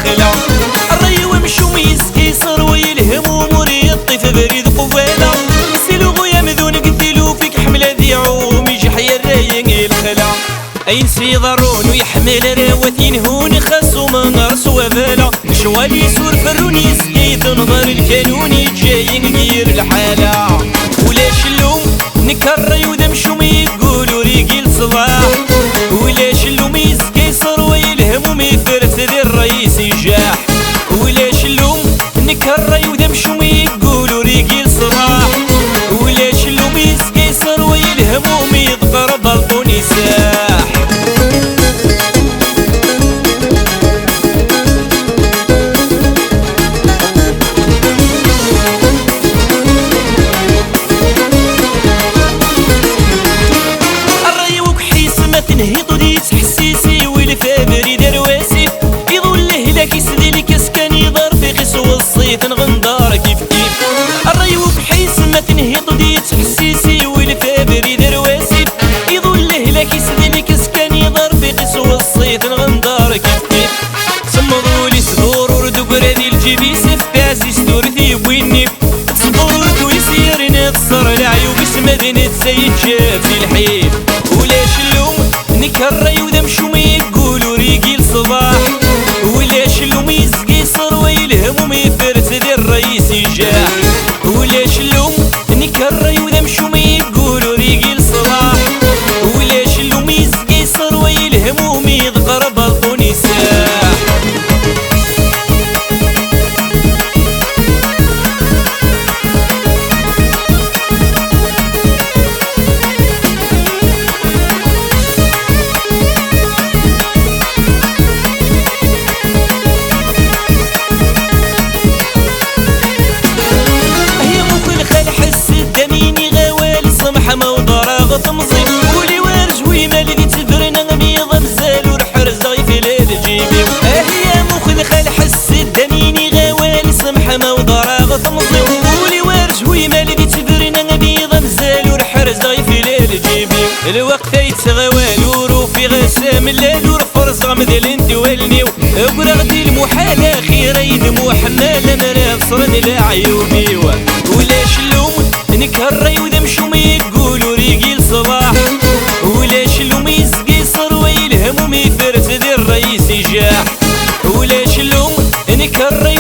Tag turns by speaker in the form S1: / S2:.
S1: الخلا. الري ومشو يسكيصر ويلهم وموري الطيف بريد قوالا. سيلو غويا مذون قدلو فيك حملة ذيعوم يجحي الراي الخلا. اين سيضرون ويحمل راوتين هون خاصو من رس وبالا. شوالي سور فرون يسكي تنظر الكانوني جايين غير الحالة. ولاش اللوم نكري ودمشو ما يقولوا ريقي صباح. ولاش اللوم يسكيصر ويلهم ويفرث ذي الرئيس يجاح. ولاش اللوم نكري ودمشو ما يقولوا ريقي صباح. ولاش اللوم يسكيصر ويلهم ويضقر بلطون يساح. تنهيطو ديس حسيسي والفابري درواسي يظل لهلاك يسدي لك اسكان يضر في غسو الصيف نغندار كيف كيف. الريوك حيس ما تنهيطو ديس حسيسي والفابري درواسي يظل لهلاك يسدي لك اسكان يضر في غسو الصيف نغندار كيف كيف. صمدوا لي صدور وردو قرادي الجيبي سيف بعزيز دورتي ويني تصبروا ويسير نتصر العيوب اسمدن تزيد شاف في الحيف. ولاش اللوم نكري ودمشو ما يقولوا ريقي الصباح. ولاش اللوم يسقيصر ويلهم وميفرس ذي الرئيس يجاح. ولاش اللوم نكري ودمشو ما يقولوا ريقي الصباح. ولاش اللوم يسقيصر ويلهم وميضقر بلطون يساح. تمصيب ولي وارج ويمال ذي تفرنا ميضا مزال ورحرز غيفي للجيبي. هي مخل خال حس الدميني غوال سمحة موضرا تمصيب ولي وارج ويمال ذي تفرنا ميضا مزال ورحرز غيفي للجيبي. الوقت يتغوال وروفي غسام الليل ورفرز غمذل انت والنيو. وقرغتي المحالة خير يدمو حمالة مراب صرد العيوبي. ولاش اللوم نكري ودمشو ما يقولوا ريقي الصباح. ولاش اللوم يسقيصر ويلهم وميفرث ذي الرئيس يجاح. ولاش اللوم نكري